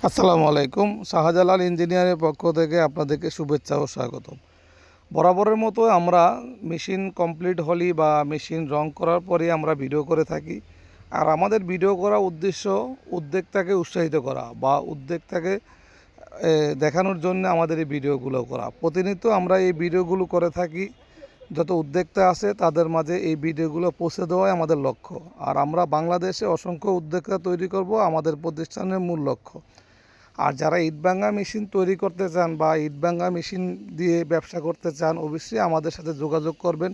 আসসালামু আলাইকুম। শাহজালাল ইঞ্জিনিয়ারের পক্ষ থেকে আপনাদেরকে শুভেচ্ছা ও স্বাগতম। বরাবরের মতো আমরা মেশিন কমপ্লিট হলেই বা মেশিন রং করার পরে আমরা ভিডিও করে থাকি। আর আমাদের ভিডিও করার উদ্দেশ্য উদ্যোক্তাকে উৎসাহিত করা বা উদ্যোক্তাকে দেখানোর জন্য আমাদের এই ভিডিওগুলো করা। প্রতিনিয়ত আমরা এই ভিডিওগুলো করে থাকি। যত উদ্যোক্তা আছে তাদের মাঝে এই ভিডিওগুলো পৌঁছে দেওয়াই আমাদের লক্ষ্য। আর আমরা বাংলাদেশে অসংখ্য উদ্যোক্তা তৈরি করব আমাদের প্রতিষ্ঠানের মূল লক্ষ্য। আর যারা ইটভাঙা মেশিন তৈরি করতে চান বা ইটভাঙা মেশিন দিয়ে ব্যবসা করতে চান, অবশ্যই আমাদের সাথে যোগাযোগ করবেন।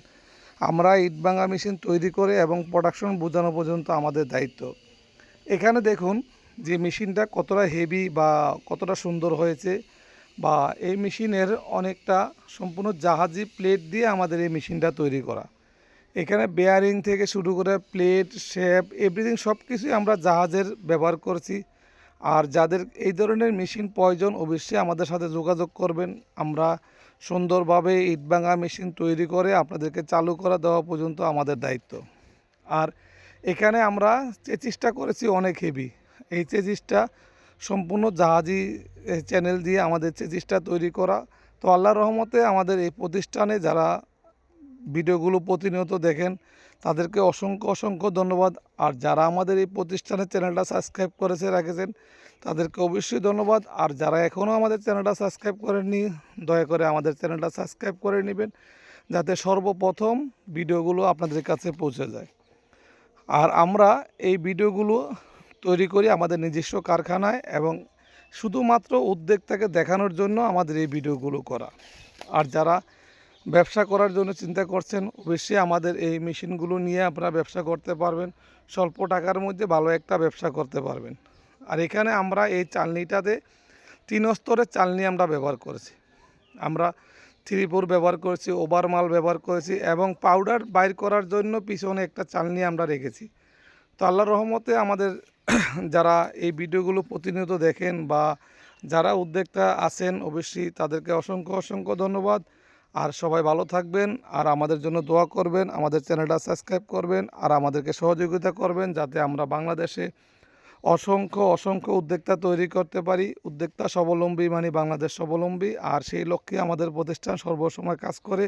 আমরা ইটভাঙা মেশিন তৈরি করে এবং প্রোডাকশন বোঝানো পর্যন্ত আমাদের দায়িত্ব। এখানে দেখুন যে মেশিনটা কতটা হেভি বা কতটা সুন্দর হয়েছে, বা এই মেশিনের অনেকটা সম্পূর্ণ জাহাজি প্লেট দিয়ে আমাদের এই মেশিনটা তৈরি করা। এখানে বেয়ারিং থেকে শুরু করে প্লেট শেপ এভরিথিং সব কিছুই আমরা জাহাজের ব্যবহার করছি। আর যাদের এই ধরনের মেশিন প্রয়োজন অবশ্যই আমাদের সাথে যোগাযোগ করবেন। আমরা সুন্দরভাবে ইটভাঙা মেশিন তৈরি করে আপনাদেরকে চালু করা দেওয়া পর্যন্ত আমাদের দায়িত্ব। আর এখানে আমরা চেচিসটা করেছি অনেক হেভি। এই চেচিসটা সম্পূর্ণ জাহাজি চ্যানেল দিয়ে আমাদের চেচিসটা তৈরি করা। তো আল্লাহর রহমতে আমাদের এই প্রতিষ্ঠানে যারা ভিডিওগুলো প্রতিনিয়ত দেখেন তাদেরকে অসংখ্য অসংখ্য ধন্যবাদ। আর যারা আমাদের এই প্রতিষ্ঠানের চ্যানেলটা সাবস্ক্রাইব করেছে রেখেছেন তাদেরকে অবশ্যই ধন্যবাদ। আর যারা এখনও আমাদের চ্যানেলটা সাবস্ক্রাইব করেননি দয়া করে আমাদের চ্যানেলটা সাবস্ক্রাইব করে নেবেন, যাতে সর্বপ্রথম ভিডিওগুলো আপনাদের কাছে পৌঁছে যায়। আর আমরা এই ভিডিওগুলো তৈরি করি আমাদের নিজস্ব কারখানায়, এবং শুধুমাত্র উদ্যোক্তাকে দেখানোর জন্য আমাদের এই ভিডিওগুলো করা। আর যারা ব্যবসা করার জন্য চিন্তা করছেন অবশ্যই আমাদের এই মেশিনগুলো নিয়ে আপনারা ব্যবসা করতে পারবেন। স্বল্প টাকার মধ্যে ভালো একটা ব্যবসা করতে পারবেন। আর এখানে আমরা এই চালনিটাতে 3 স্তরের চালনি আমরা ব্যবহার করেছি। আমরা 3-4 ব্যবহার করেছি, ওভার মাল ব্যবহার করেছি, এবং পাউডার বাইর করার জন্য পিছনে একটা চালনি আমরা রেখেছি। তো আল্লাহর রহমতে আমাদের যারা এই ভিডিওগুলো প্রতিনিয়ত দেখেন বা যারা উদ্যোক্তা আছেন অবশ্যই তাদেরকে অসংখ্য অসংখ্য ধন্যবাদ। আর সবাই ভালো থাকবেন, আর আমাদের জন্য দোয়া করবেন, আমাদের চ্যানেলটা সাবস্ক্রাইব করবেন, আর আমাদেরকে সহযোগিতা করবেন যাতে আমরা বাংলাদেশে অসংখ্য অসংখ্য উদ্যোক্তা তৈরি করতে পারি। উদ্যোক্তা স্বাবলম্বী মানে বাংলাদেশ স্বাবলম্বী, আর সেই লক্ষ্যে আমাদের প্রতিষ্ঠান সর্বসময় কাজ করে।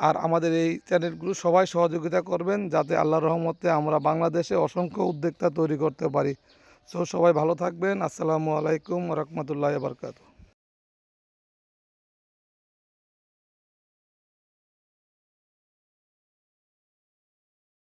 আর আমাদের এই চ্যানেলগুলো সবাই সহযোগিতা করবেন যাতে আল্লাহর রহমতে আমরা বাংলাদেশে অসংখ্য উদ্যোক্তা তৈরি করতে পারি। সো সবাই ভালো থাকবেন। আসসালামু আলাইকুম ওয়া রাহমাতুল্লাহি ওয়া বারাকাতুহু।